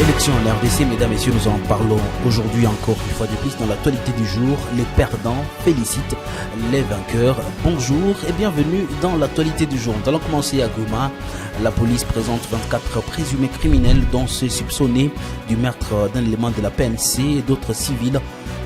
Élection en RDC, mesdames, messieurs, nous en parlons aujourd'hui encore une fois de plus dans l'actualité du jour. Les perdants félicitent les vainqueurs. Bonjour et bienvenue dans l'actualité du jour. Nous allons commencer à Goma. La police présente 24 présumés criminels dont ceux soupçonnés du meurtre d'un élément de la PNC et d'autres civils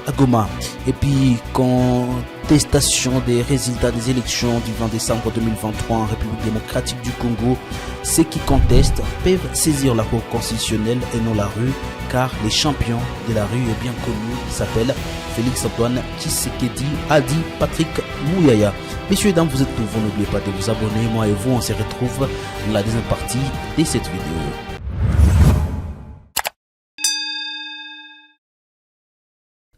à Goma. Et puis, contestation des résultats des élections du 20 décembre 2023 en République démocratique du Congo. Ceux qui contestent peuvent saisir la Cour constitutionnelle et non la rue, car les champions de la rue est bien connu. Il s'appelle Félix-Antoine Tshisekedi, a dit Patrick Mouyaya. Messieurs et dames, vous êtes nouveaux, n'oubliez pas de vous abonner. Moi et vous, on se retrouve dans la deuxième partie de cette vidéo.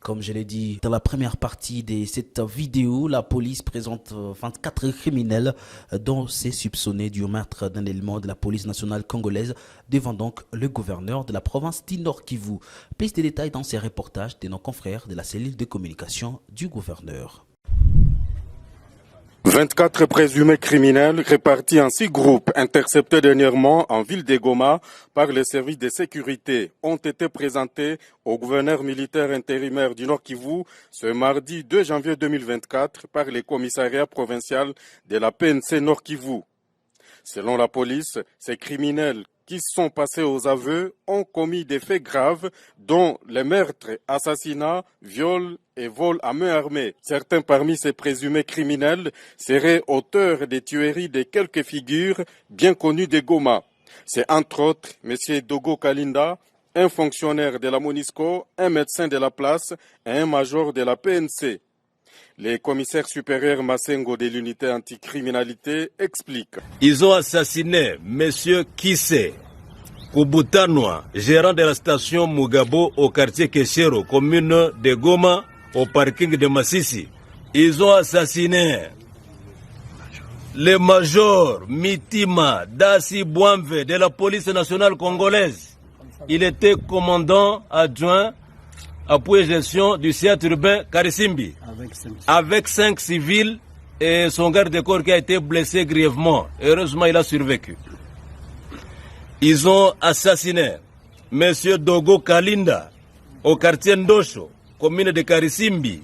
Comme je l'ai dit dans la première partie de cette vidéo, la police présente 24 criminels dont c'est soupçonné du meurtre d'un élément de la police nationale congolaise devant donc le gouverneur de la province du Nord Kivu. Plus de détails dans ces reportages de nos confrères de la cellule de communication du gouverneur. 24 présumés criminels répartis en 6 groupes interceptés dernièrement en ville de Goma par les services de sécurité ont été présentés au gouverneur militaire intérimaire du Nord Kivu ce mardi 2 janvier 2024 par les commissariats provinciaux de la PNC Nord Kivu. Selon la police, ces criminels qui sont passés aux aveux ont commis des faits graves dont les meurtres, assassinats, viols et vols à main armée. Certains parmi ces présumés criminels seraient auteurs des tueries de quelques figures bien connues de Goma. C'est entre autres M. Dogo Kalinda, un fonctionnaire de la MONUSCO, un médecin de la place et un major de la PNC. Les commissaires supérieurs Massengo de l'unité anticriminalité expliquent. Ils ont assassiné M. Kissé Kubutanwa, gérant de la station Mugabo au quartier Keshero, commune de Goma, au parking de Massissi. Ils ont assassiné le major Mitima Dassi Bouamve de la police nationale congolaise. Il était commandant adjoint appui et gestion du théâtre urbain Karisimbi, avec 5 civils et son garde de corps qui a été blessé grièvement. Heureusement, il a survécu. Ils ont assassiné M. Dogo Kalinda au quartier Ndosho, commune de Karisimbi.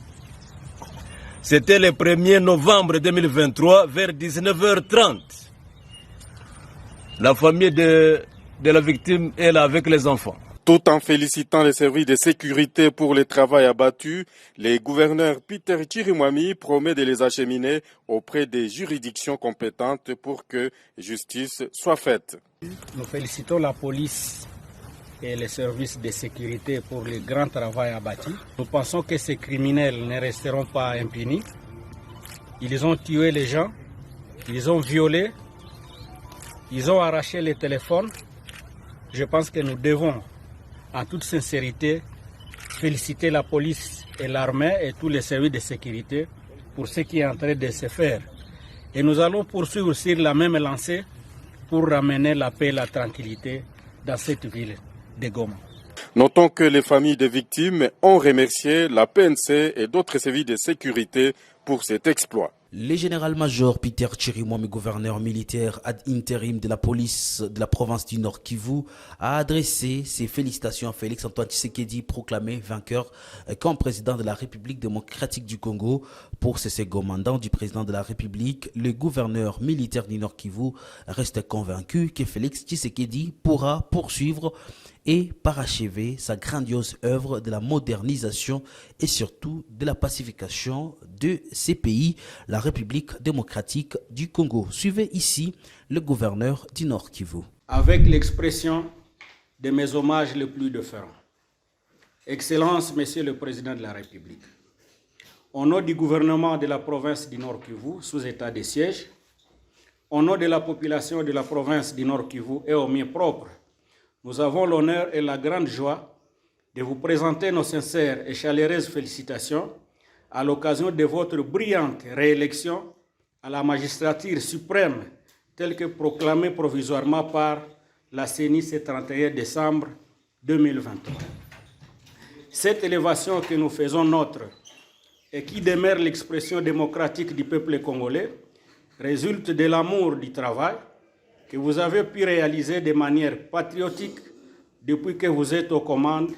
C'était le 1er novembre 2023 vers 19h30. La famille de la victime est là avec les enfants. Tout en félicitant les services de sécurité pour le travail abattu, le gouverneur Peter Chirimwami promet de les acheminer auprès des juridictions compétentes pour que justice soit faite. Nous félicitons la police et les services de sécurité pour le grand travail abattu. Nous pensons que ces criminels ne resteront pas impunis. Ils ont tué les gens, ils ont violé, ils ont arraché les téléphones. Je pense que nous devons, en toute sincérité, féliciter la police et l'armée et tous les services de sécurité pour ce qui est en train de se faire. Et nous allons poursuivre sur la même lancée pour ramener la paix et la tranquillité dans cette ville de Goma. Notons que les familles des victimes ont remercié la PNC et d'autres services de sécurité pour cet exploit. Le général-major Peter Chirimwami, gouverneur militaire ad intérim de la police de la province du Nord Kivu, a adressé ses félicitations à Félix-Antoine Tshisekedi, proclamé vainqueur comme président de la République démocratique du Congo. Pour ce second mandat du président de la République, le gouverneur militaire du Nord Kivu reste convaincu que Félix Tshisekedi pourra poursuivre et parachever sa grandiose œuvre de la modernisation et surtout de la pacification de ces pays, la République démocratique du Congo. Suivez ici le gouverneur du Nord Kivu. Avec l'expression de mes hommages les plus déférents. Excellence, Monsieur le Président de la République, au nom du gouvernement de la province du Nord Kivu, sous état de siège, au nom de la population de la province du Nord Kivu et au mien propre, nous avons l'honneur et la grande joie de vous présenter nos sincères et chaleureuses félicitations à l'occasion de votre brillante réélection à la magistrature suprême telle que proclamée provisoirement par la CENI ce 31 décembre 2023. Cette élévation que nous faisons nôtre et qui demeure l'expression démocratique du peuple congolais résulte de l'amour du travail que vous avez pu réaliser de manière patriotique depuis que vous êtes aux commandes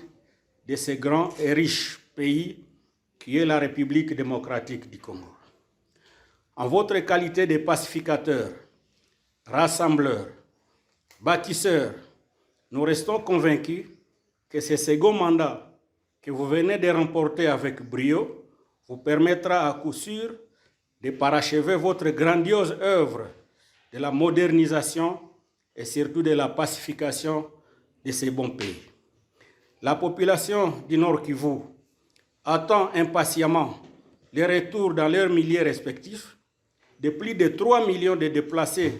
de ce grand et riche pays qui est la République démocratique du Congo. En votre qualité de pacificateur, rassembleur, bâtisseur, nous restons convaincus que ce second mandat que vous venez de remporter avec brio vous permettra à coup sûr de parachever votre grandiose œuvre de la modernisation et surtout de la pacification de ces bons pays. La population du Nord Kivu attend impatiemment le retour dans leurs milieux respectifs de plus de 3 millions de déplacés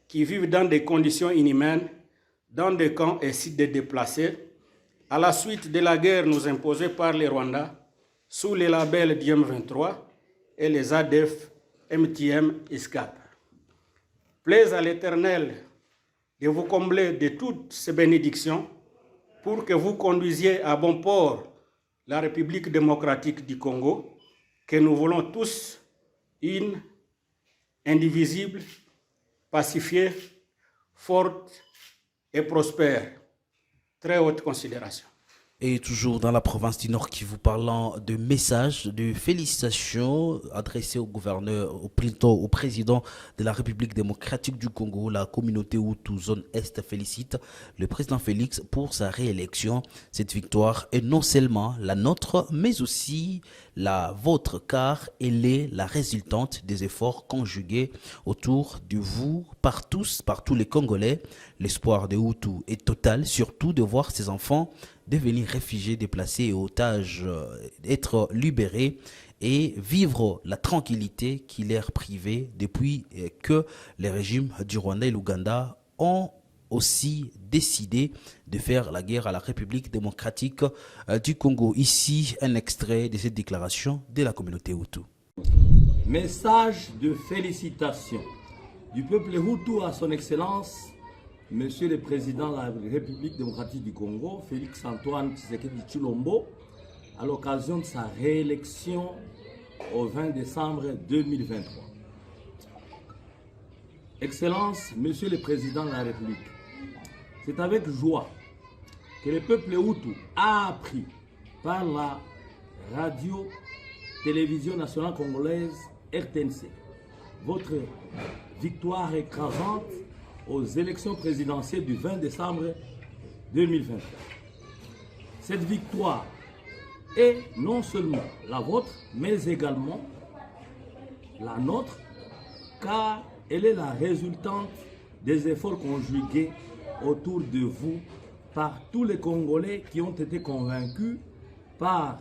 qui vivent dans des conditions inhumaines, dans des camps et sites de déplacés, à la suite de la guerre nous imposée par les Rwandais sous les labels d'IM23 et les ADF MTM ISCAP. Plaise à l'Éternel de vous combler de toutes ces bénédictions pour que vous conduisiez à bon port la République démocratique du Congo, que nous voulons tous une, indivisible, pacifiée, forte et prospère. Très haute considération. Et toujours dans la province du Nord Kivu, parlant de messages, de félicitations adressées au gouverneur, au président de la République démocratique du Congo. La communauté Hutu zone Est félicite le président Félix pour sa réélection. Cette victoire est non seulement la nôtre, mais aussi la vôtre, car elle est la résultante des efforts conjugués autour de vous par tous les Congolais. L'espoir des Hutus est total, surtout de voir ces enfants devenir réfugiés, déplacés et otages, être libérés et vivre la tranquillité qui leur privée depuis que les régimes du Rwanda et l'Ouganda ont aussi décidé de faire la guerre à la République démocratique du Congo. Ici, un extrait de cette déclaration de la communauté Hutu. Message de félicitations du peuple Hutu à son Excellence Monsieur le Président de la République démocratique du Congo, Félix Antoine Tshisekedi Tshilombo, à l'occasion de sa réélection au 20 décembre 2023. Excellence, Monsieur le Président de la République, c'est avec joie que le peuple Hutu a appris par la radio-télévision nationale congolaise RTNC votre victoire écrasante aux élections présidentielles du 20 décembre 2023. Cette victoire est non seulement la vôtre, mais également la nôtre, car elle est la résultante des efforts conjugués autour de vous par tous les Congolais qui ont été convaincus par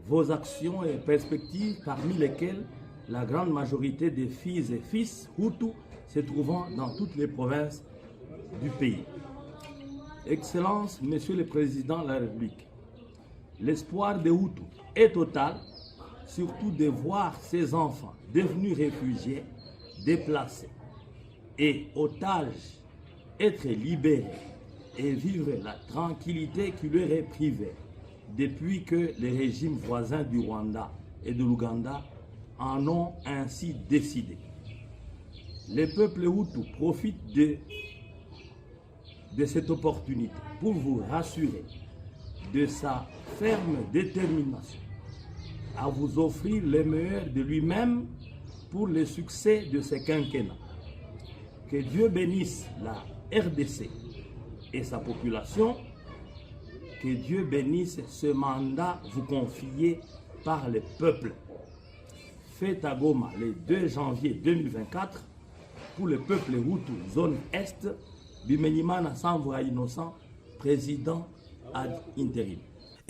vos actions et perspectives, parmi lesquelles la grande majorité des filles et fils Hutus se trouvant dans toutes les provinces du pays. Excellence, Monsieur le Président de la République, l'espoir des Hutus est total, surtout de voir ces enfants devenus réfugiés, déplacés et otages être libérés et vivre la tranquillité qui leur est privée depuis que les régimes voisins du Rwanda et de l'Ouganda en ont ainsi décidé. Les peuples Hutus profitent de cette opportunité pour vous rassurer de sa ferme détermination à vous offrir le meilleur de lui-même pour le succès de ce quinquennat. Que Dieu bénisse la RDC et sa population, que Dieu bénisse ce mandat vous confié par le peuple. Fait à Goma le 2 janvier 2024 pour le peuple Hutu, zone Est, Bimenimana Samvra Innocent, président ad interim.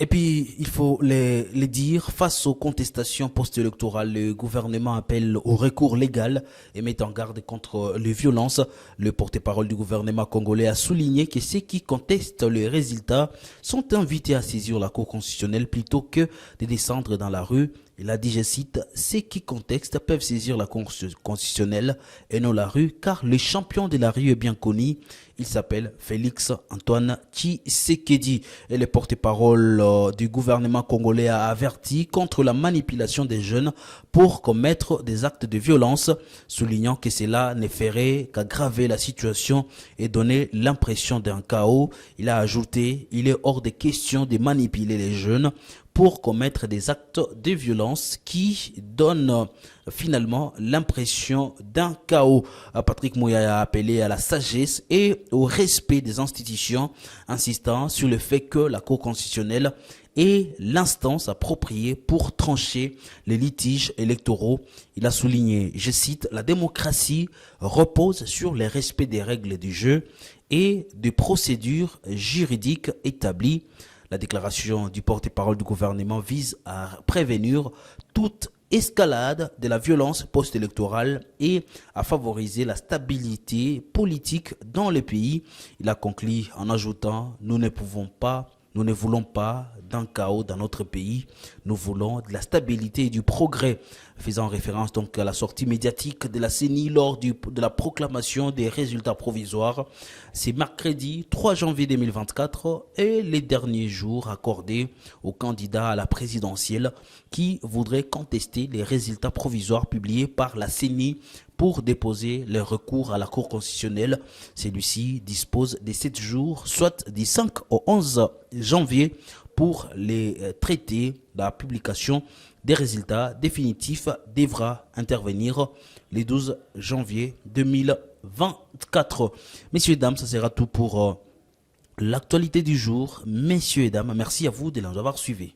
Et puis, il faut le dire, face aux contestations post-électorales, le gouvernement appelle au recours légal et met en garde contre les violences. Le porte-parole du gouvernement congolais a souligné que ceux qui contestent les résultats sont invités à saisir la Cour constitutionnelle plutôt que de descendre dans la rue Il a dit, je cite, « Ceux qui contextent peuvent saisir la Cour constitutionnelle et non la rue, car le champion de la rue est bien connu. Il s'appelle Félix Antoine Tshisekedi. » Et le porte-parole du gouvernement congolais a averti contre la manipulation des jeunes pour commettre des actes de violence, soulignant que cela ne ferait qu'aggraver la situation et donner l'impression d'un chaos. Il a ajouté, « Il est hors de question de manipuler les jeunes pour commettre des actes de violence qui donnent finalement l'impression d'un chaos. » Patrick Mouya a appelé à la sagesse et au respect des institutions, insistant sur le fait que la Cour constitutionnelle est l'instance appropriée pour trancher les litiges électoraux. Il a souligné, je cite, « La démocratie repose sur le respect des règles du jeu et des procédures juridiques établies. » La déclaration du porte-parole du gouvernement vise à prévenir toute escalade de la violence post-électorale et à favoriser la stabilité politique dans le pays. Il a conclu en ajoutant « Nous ne voulons pas d'un chaos dans notre pays, nous voulons de la stabilité et du progrès », faisant référence donc à la sortie médiatique de la CENI lors de la proclamation des résultats provisoires. C'est mercredi 3 janvier 2024 et les derniers jours accordés aux candidats à la présidentielle qui voudraient contester les résultats provisoires publiés par la CENI pour déposer le recours à la Cour constitutionnelle. Celui-ci dispose de 7 jours, soit du 5 au 11 janvier, pour les traiter. La publication des résultats définitifs devra intervenir le 12 janvier 2024. Messieurs et dames, ça sera tout pour l'actualité du jour. Messieurs et dames, merci à vous de nous avoir suivis.